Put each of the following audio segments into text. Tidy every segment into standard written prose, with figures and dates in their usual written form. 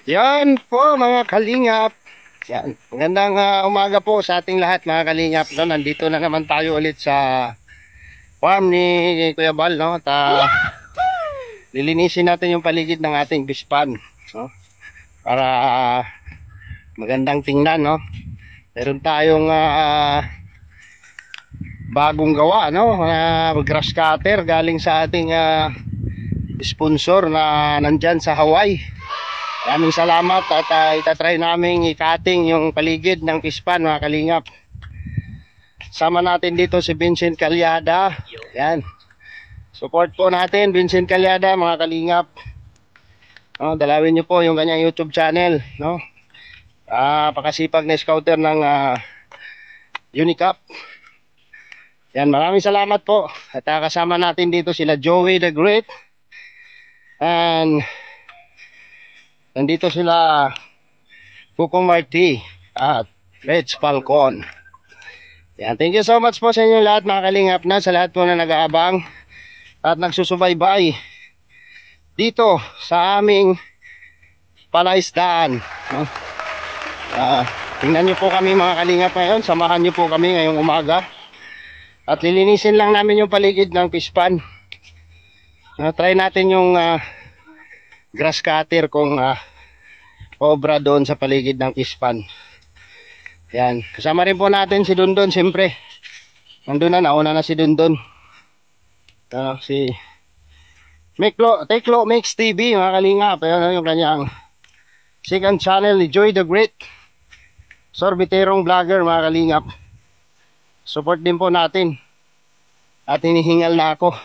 Yan po mga kalingap. Yan. Magandang umaga po sa ating lahat mga kalingap. No, nandito na naman tayo ulit sa farm ni Kuya Bal, no? At lilinisin natin yung paligid ng ating fish pond, no? Para magandang tingnan, no? Meron tayong bagong gawa, no? Grass cutter galing sa ating sponsor na nandyan sa Hawaii. Maraming salamat at itatry namin i-cutting yung paligid ng fish pond mga kalingap. Sama natin dito si Vincent Calyada. Yan. Support po natin Vincent Calyada mga kalingap. No, dalawin niyo po yung kanyang YouTube channel, no? Pakasipag na scouter ng Unicap. Yan, maraming salamat po. At kasama natin dito sila Joey the Great. And nandito sila Fuko Marti at Reds Falcon. Yan, thank you so much po sa inyo lahat mga kalingap, na sa lahat po na nag-aabang at nagsusubaybay dito sa aming palaisdaan, no? Tingnan nyo po kami mga kalingap ngayon. Samahan nyo po kami ngayong umaga. At lilinisin lang namin yung paligid ng fish pond. Try natin yung grass cutter kung obra doon sa paligid ng fish pond. Yan. Kasama rin po natin si Dundon siyempre. Nandun na, nauna na si Dundon. Si Teklo Mix TV mga kalingap. Ayan yung kanyang second channel ni Joy the Great, sorbiterong vlogger mga kalingap. Support din po natin. At hinihingal na ako.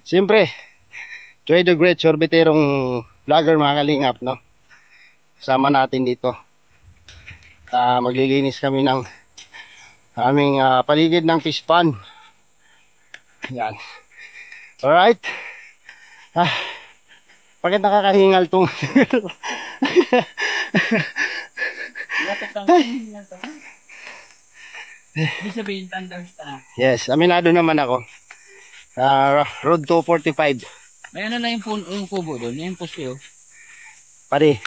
Siyempre Joy the Great, sorbiterong vlogger mga kalingap, no? Sama natin dito. Maglilinis kami ng aming paligid ng fish pond. Yan. Alright. Bakit nakakahingal tong Yes, aminado naman ako. Road to 45. May ano na yung kubo doon, yung poste oh. Pare,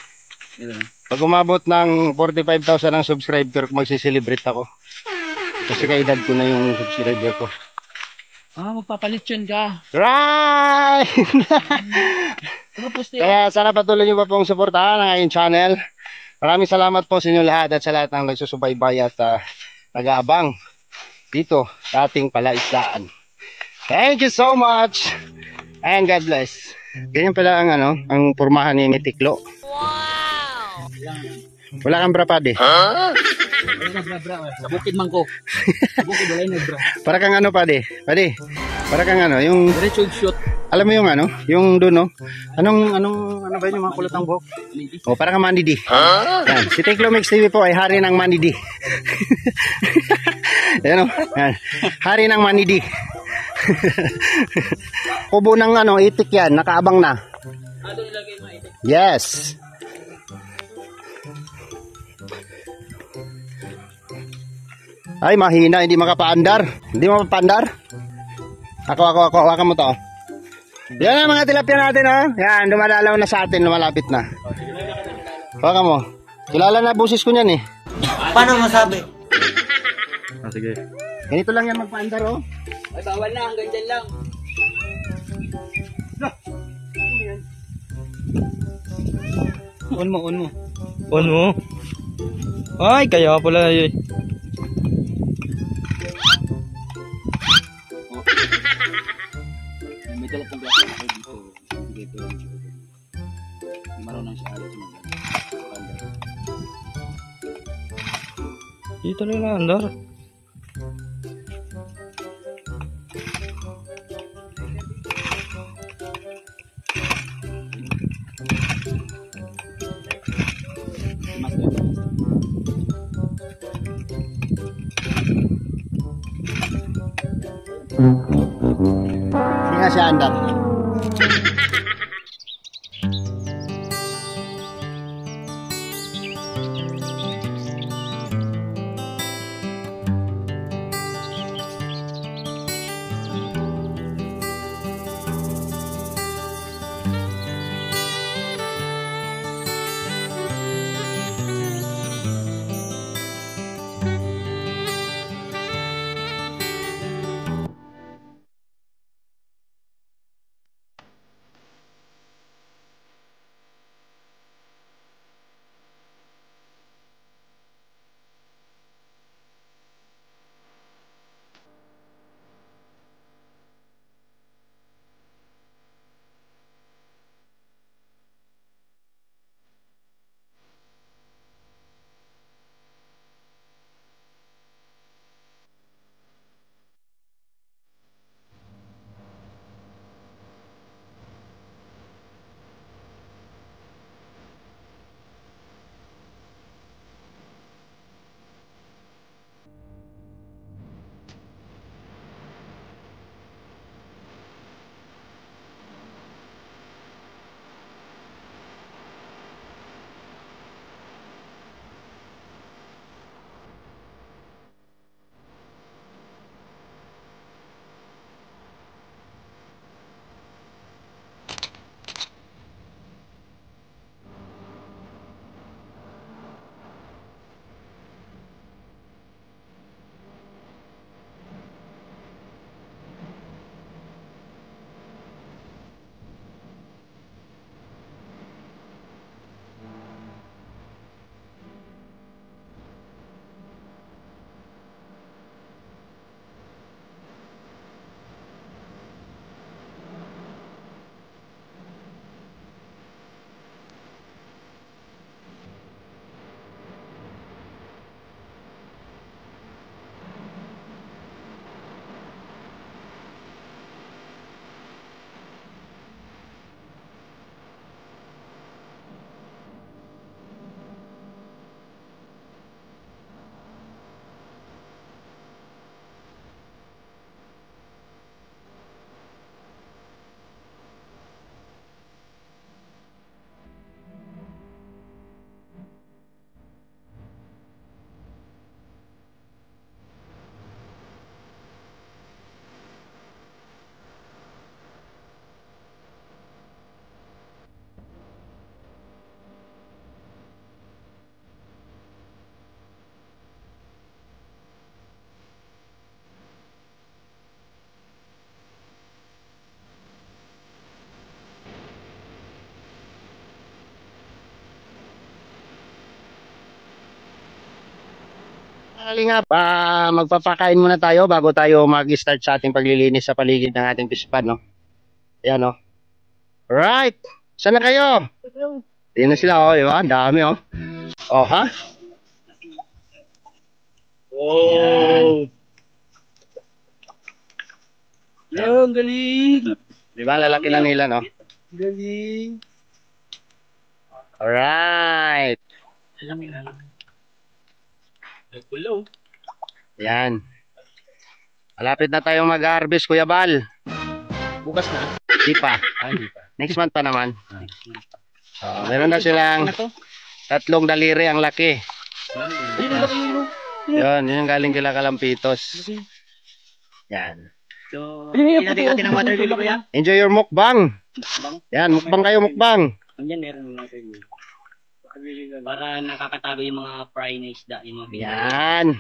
pag umabot ng 45,000 ang subscriber, magsiselebrate ako. Kasi kaedad ko na yung subscriber ko. Magpapalit yun ka. Right! Kaya sana patuloy nyo pa pong suportahan ang aking channel. Maraming salamat po sa inyo lahat at sa lahat ng nagsusubaybay at nag-aabang dito sa ating palaisdaan. Thank you so much and God bless. Ganyan pala ang ang pormahan ni Teklo. Wow! Wala kang bra pade. Wala na bra. Sa bukid man ko. Sa bukid wala na bra. Para kang pade. Pade. Para kang yung Diretso shoot. alam mo yung yung doon, no? Ano ba yun, yung mga kulot ng buhok? O, para kang Mandy D. Yan. Si Teklo Mix TV po ay hari ng Mandy D. Yan, o. Yan. Hari ng Mandy D. Kubo ng itik yan, nakaabang na. Doon ilagay mo itik. Yes. Ay, mahina, hindi makapaandar. Hindi mapapaandar. Ako, hawakan mo to. Yan ang mga tilapia natin, ha. Yan, dumadalaw na sa atin, lumalapit na. Hawakan mo. Kilala na busis ko niyan, eh. Paano masabi? Sige. Ganito lang yan magpaandar, oh. Ay, bawal na, hanggang dyan lang. On mo. Ay, kaya pala yun. May dala pang glass ako dito. Sige, pero marunong siya alis mo. Dito na yung andar. Hindi nga siya andar. Kalingap, magpapakain muna tayo bago tayo mag-start sa ating paglilinis sa paligid ng ating fish pond, no? Ayan, no? Alright! Saan na kayo? Tingnan sila, oh, diba? Ang dami, oh. Oh, ha? Oh! Yung galing! Diba? Lalaki na nila, no? Galing! Alright! Alam mo lang. Kulo. Ayan. Malapit na tayong mag-harvest, Kuya Bal. Bukas na? Di pa. Hindi pa. Next month pa naman. Meron na silang 3 daliri ang laki. Ayun, ang laki yun. Yun yung galing kila Kalampitos. Yan. So, ilagay natin ang water lily kuya. Enjoy your mukbang. Yan, mukbang kayo, mukbang. Andyan, meron lang kayo. Para nakakatago yung mga fry na isda. Yung mga Yan.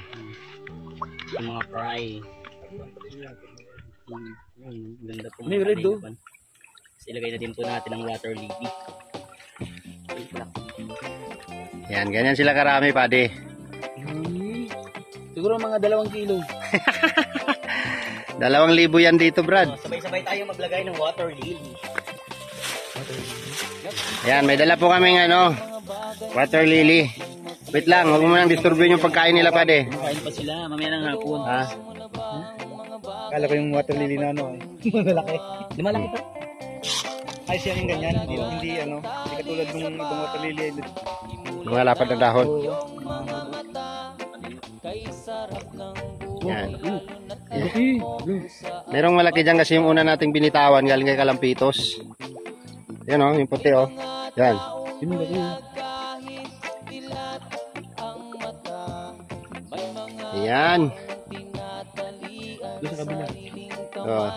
Yung mga fry. Ganda po. May red do. Ilagay na din po natin ang water lily. Yan, ganyan sila karami, pade. Siguro mga 2 kilo. 2,000 yan dito, Brad. Sabay-sabay tayo maglagay ng water lily. Yan, may dala po kaming water lily. Wait lang, huwag mo nang disturbin yung pagkain nila, pade. Kain pa sila, mamaya ng hapon. Ha? Kala ko yung water lily na malaki. Lumalaki pa. Ay, siya yung ganyan. Hindi katulad ng ibang water lily. Mga lapad na dahon. Yan. Merong malaki dyan kasi yung una nating binitawan galing kay Kalampitos. Yan, oh, yung puti, oh. Yan. Yan. Oh.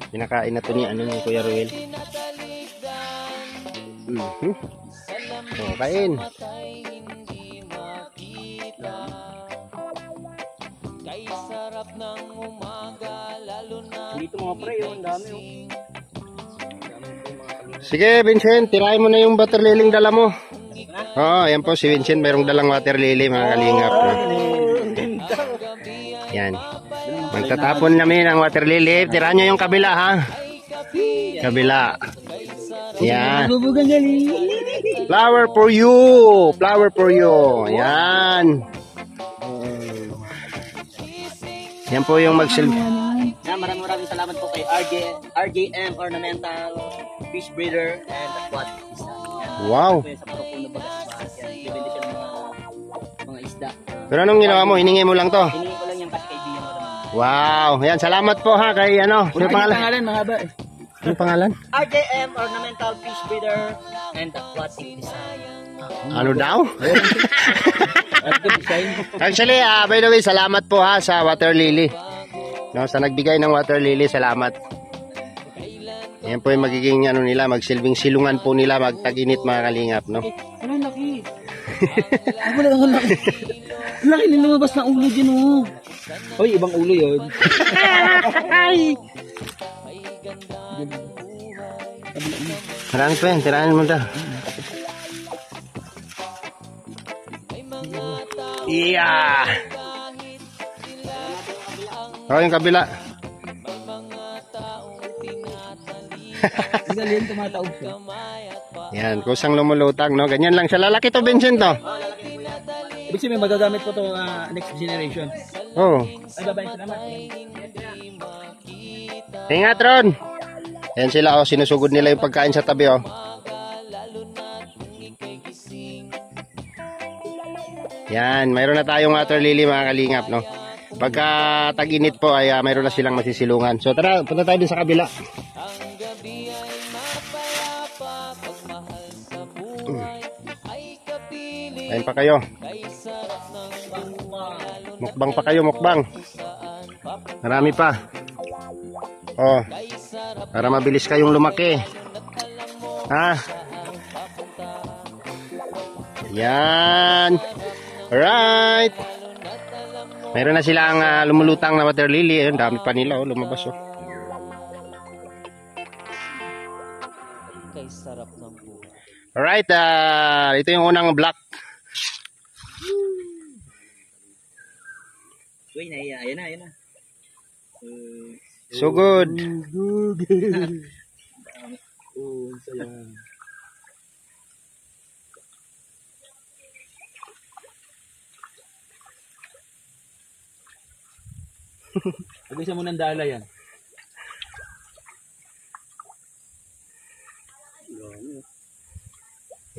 Pinakain na to ni Kuya Ruel. Oh, kain. Dito mga pre, ang dami. Sige, Vincent, tirahin mo na yung water lily dala mo. Oo, ayan po si Vincent, mayroong dalang water lily, mga kalingap. Yan. Magtatapon namin ang water lily. Tirahan nyo yung kabila, ha? Kabila. Yan. Flower for you. Flower for you. Yan. Yan po yung magsilbi. Maraming salamat po kay RJM Ornamental Fish Breeder and Aquatic Isda. Wow. Sa Profundo Bagasbas. Bibili siya ng mga isda. Pero anong ginawa mo? Hiningi mo lang to? Hiningi ko lang yung kasi kaibigan ko naman. Wow. Yan, salamat po ha kay ano pangalan? Mahaba eh. Ano pangalan? RJM Ornamental Fish Breeder and Aquatic Design. Ano daw? Actually, by the way, salamat po ha sa water lily. No, sa nagbigay ng water lily, salamat. Yan po yung magiging nila, magsilbing silungan po nila magtag-init, mga kalingap, no? Ano ang laki? Ako lang ang laki. Ang laki nila lumabas na ulo din, oh. Hoy, ibang ulo yun. Marami pa yan, tirahan mo daw. Yeah! Oh, yung kabila. Ang galing, tumataog siya. Yan, kusang lumulutang, no? Ganyan lang siya. Lalaki to, Vincent, to. Ibig sabihin, magagamit ko to next generation. Oh. Ay, babae, salamat. Ingat, Ron. Yan sila, oh. Sinusugod nila yung pagkain sa tabi, oh. Yan, mayroon na tayong water lily, mga kalingap, no? Pagka tag-init po ay mayroon na silang masisilungan. So tara, punta tayo din sa kabila. Kain pa kayo. Mukbang pa kayo, mukbang. Marami pa. Oh. Para mabilis kayong lumaki. Ha? Yan. Alright. Meron na silang lumulutang na water lily. Ayun, dami pa nila, oh, lumabas, oh. Alright, ito yung unang block. Uy, naiya. Ayan na, ayan na. So good. Oh, saya. Pag-isa mo ng dala yan.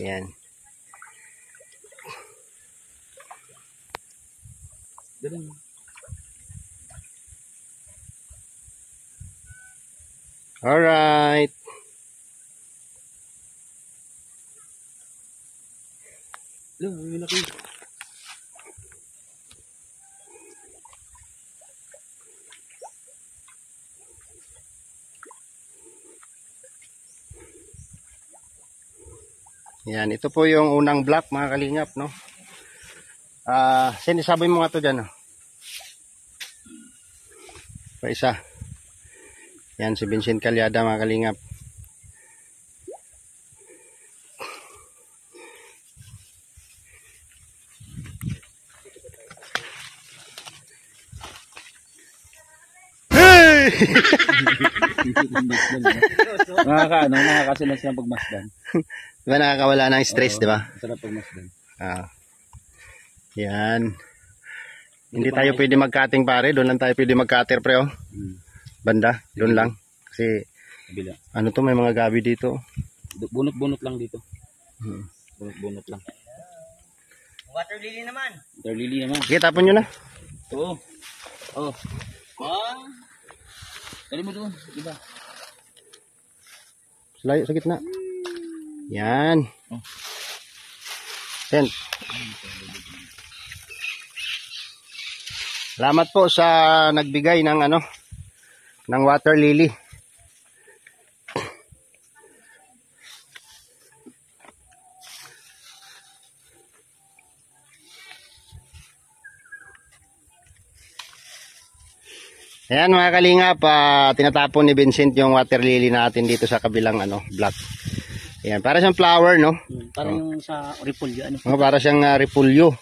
Yan. Ganun. Alright. Lang, may laki. Yan, ito po yung unang block mga kalingap, no? Sinisabi mo nga to dyan, no? Pa isa. Yan, si Vincent Calyada mga kalingap. Hey! Nakakasilas ng pagmasdan. Diba nakakawala ng stress, di ba? Sarap pagmasdan. Yan. Hindi tayo pwede mag-cutting pare, doon lang tayo pwede mag-cutter pre, oh. Banda, doon lang. Kasi, Kabila. ano to, may mga gabi dito. Bunot-bunot lang dito. Bunot-bunot lang. Water lily naman. Water lily naman. Sige, tapon nyo na. Oo. Oh. Dali mo doon. Diba? Layo sa gitna. Yan. Send. Salamat po sa nagbigay ng ng water lily. Ayan mga kalingap, tinatapon ni Vincent yung water lily natin dito sa kabilang block. Ayan, para siyang flower, no? Para yung sa repolyo. Para siyang repolyo.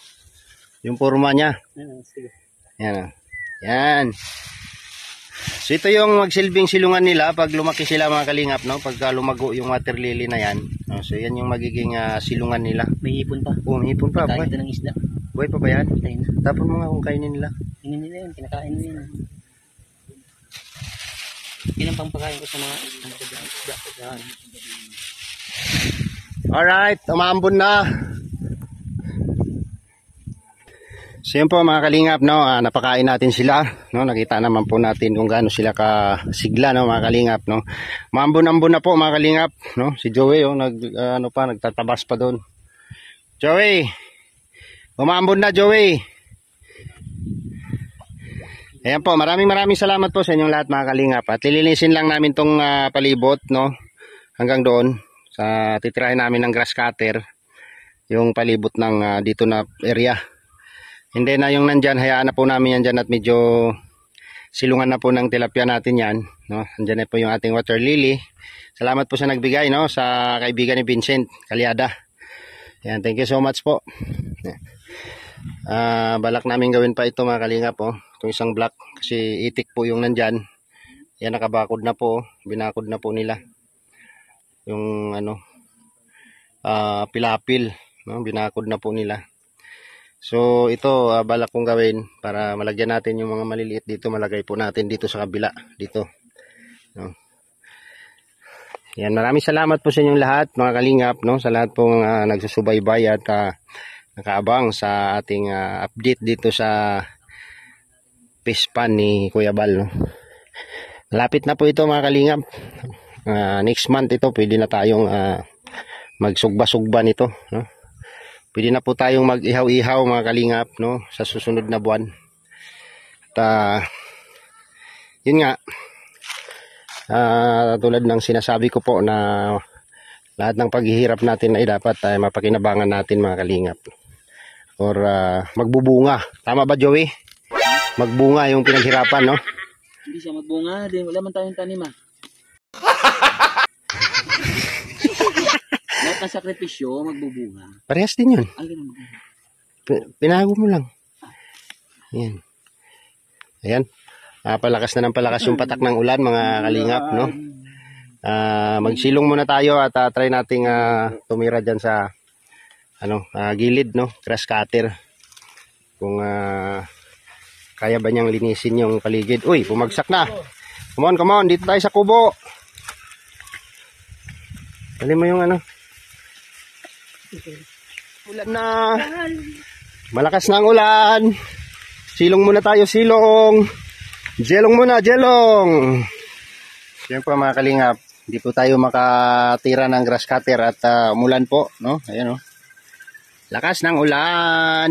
Yung forma niya. Sige. Ayan. Ayan. So ito yung magsilbing silungan nila pag lumaki sila mga kalingap, no? Pag lumago yung water lily na yan. So yan yung magiging silungan nila. May hipon pa. Oh, may hipon pa. Kain ito ng isda. Buhay pa ba yan? Kain na. Tapon mo nga kung kainin nila. Kainin nila yun. Kinakain nila yun. Yun ang pampakain ko sa mga isda. Alright, umambon na. So yun po mga kalingap, no? Napakain natin sila, no? Nakita naman po natin kung gaano sila kasigla, no, mga kalingap, no? Umambon-ambon na po mga kalingap, no? Si Joey, nagtatabas pa doon. Joey, umambon na Joey. Ayan po, maraming salamat po sa inyong lahat mga kalingap. At lilinisin lang namin tong palibot, no? Hanggang doon. Titirahin namin ng grass cutter yung palibot ng dito na area. Hindi na yung nandyan, hayaan na po namin yan dyan at medyo silungan na po ng tilapia natin yan, no? Andyan na po yung ating water lily. Salamat po sa nagbigay, no? Sa kaibigan ni Vincent Calyada. Ayan, thank you so much po. Balak namin gawin pa ito mga kalingap, oh. Itong isang block kasi itik po yung nandyan. Yan, nakabakod na po, binakod na po nila yung pilapil, no? Binakod na po nila. So ito balak kong gawin para malagyan natin yung mga maliliit dito, malagay po natin dito sa kabila dito, no? Yan, maraming salamat po sa inyong lahat mga kalingap, no? Sa lahat pong nagsusubaybay at nakaabang sa ating update dito sa fish pan ni Kuya Bal, no? Lapit na po ito mga kalingap. Next month ito pwede na tayong magsugba-sugba nito, no? Pwede na po tayong mag-ihaw-ihaw mga kalingap, no? Sa susunod na buwan. At yun nga, tulad ng sinasabi ko po na lahat ng paghihirap natin ay dapat mapakinabangan natin mga kalingap. Or magbubunga. Tama ba Joey? Magbunga yung pinaghirapan, no? Hindi siya magbunga. Wala man tayong tanim, Lahat ng sakripisyo, magbubunga. Parehas din yun. Ay, ganun. Pinago mo lang. Yan. Ayan. Palakas na ng palakas yung patak ng ulan, mga kalingap, no? Magsilong muna tayo at try nating tumira dyan sa gilid, no? Grass cutter. Kung kaya ba niyang linisin yung paligid. Uy, bumagsak na. Come on. Dito tayo sa kubo. Dali mo yung ulan na. Malakas na ang ulan. Silong muna tayo, silong. Jelong muna, jelong. Yan po mga kalingap. Hindi po tayo makatira ng grass cutter at umulan po, no? Ayan, no? Lakas ng ulan.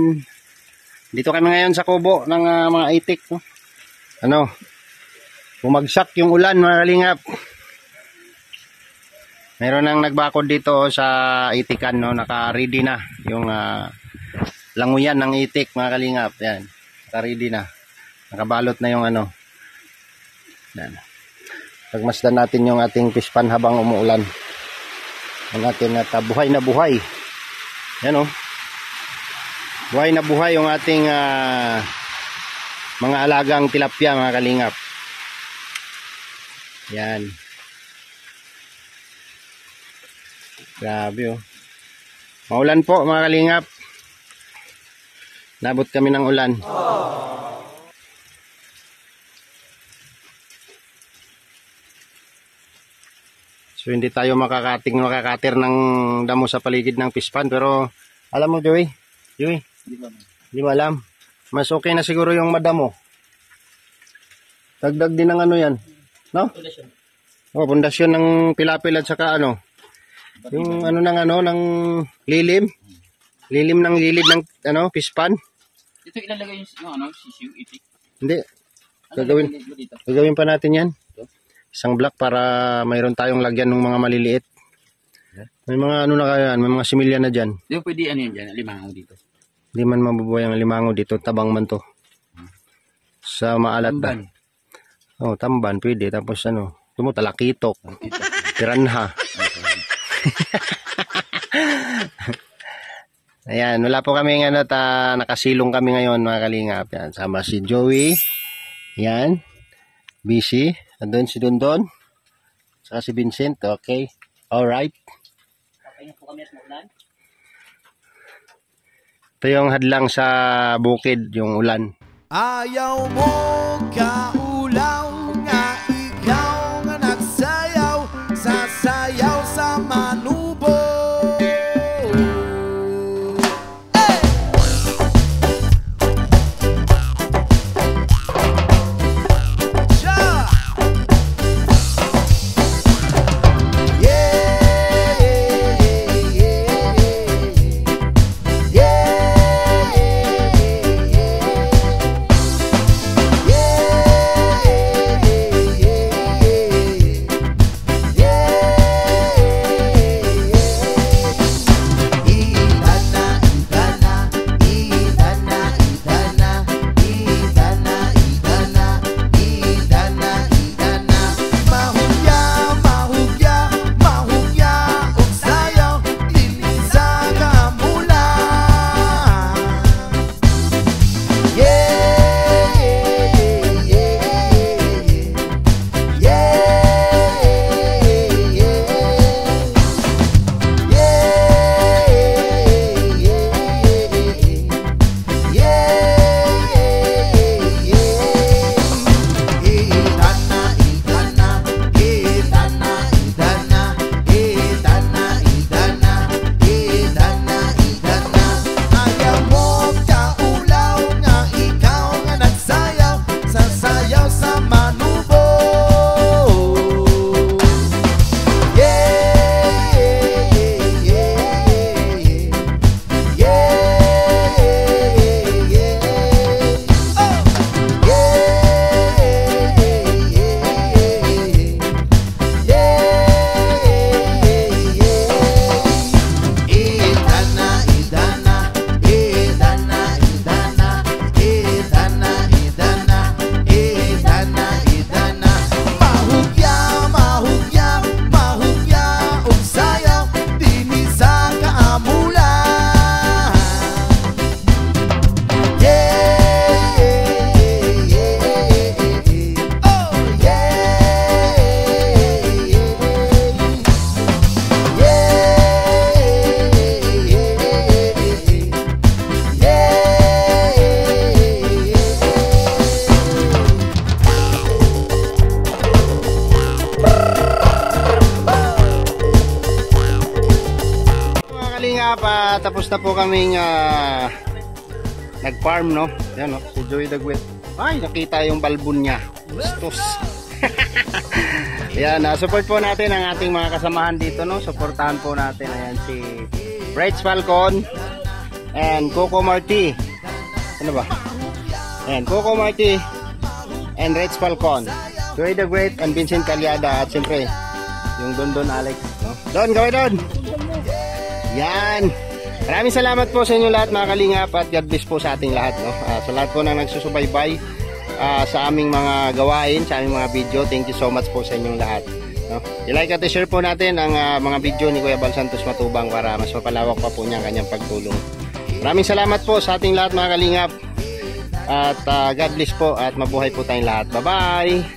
Dito kami ngayon sa kubo ng mga itik, no? Bumagsak yung ulan, mga kalingap. Meron nang nagbakod dito sa itikan, no? Naka-ready na yung languyan ng itik, mga kalingap. Yan. Naka-ready na. Nakabalot na yung Yan. Pagmasdan natin yung ating fish pan habang umuulan. Ang ating buhay na buhay. Yan, oh. Buhay na buhay yung ating mga alagang tilapia, mga kalingap. Yan. Grabe, oh. Maulan po, mga kalingap. Nabot kami ng ulan. So hindi tayo makakatir ng damo sa paligid ng fish pan. Pero alam mo, Joey, hindi mo alam. Mas okay na siguro yung madamo. Dagdag din ng yan, no? Pundasyon ng pilapil at saka yung ng lilim. Lilim ng gilid ng fish pan. Dito ilalagay yung sisiw, itik. Hindi. Gagawin pa natin yan. Isang block para mayroon tayong lagyan ng mga maliliit. May mga na kaya, may mga similya na dyan. Di ba pwede yan, limango dito? Hindi man mabubuhay ang limango dito, tabang man to. Sa maalat ba? Tamban, pwede. Tapos talakitok. Piranha. Ayan, wala po kami nakasilong kami ngayon, mga kalingap. Yan, sama si Joey. Yan. Busy. Andun si Dondon. Saka si Vincent. Okay. Alright. Okay na po kami at maulan. Ito yung hadlang sa bukid, yung ulan. Ayaw mo kaulaw nga ikaw nga nagsayaw, sasayaw sa manubo. tapos na po kaming nag-farm, no? Yan, no? Si Joey Dagwit. Ay, nakita yung balbon niya. Gustos. Yan, support po natin ang ating mga kasamahan dito, no? Supportahan po natin. Ayan, si Reds Falcon and Coco Marti. Ano ba? Ayan, Coco Marti and Reds Falcon. Joey Dagwit and Vincent Calyada. At siyempre, yung Don Alex, no? Don, gawin Don! Yan! Maraming salamat po sa inyo lahat mga kalingap at God bless po sa ating lahat, no? Sa lahat po na nagsusubaybay sa aming mga gawain, sa aming mga video. Thank you so much po sa inyong lahat, no? I-like at i-share po natin ang mga video ni Kuya Bal Santos Matubang para mas mapalawak pa po niya ang kanyang pagtulong. Maraming salamat po sa ating lahat mga kalingap at God bless po at mabuhay po tayong lahat. Bye bye!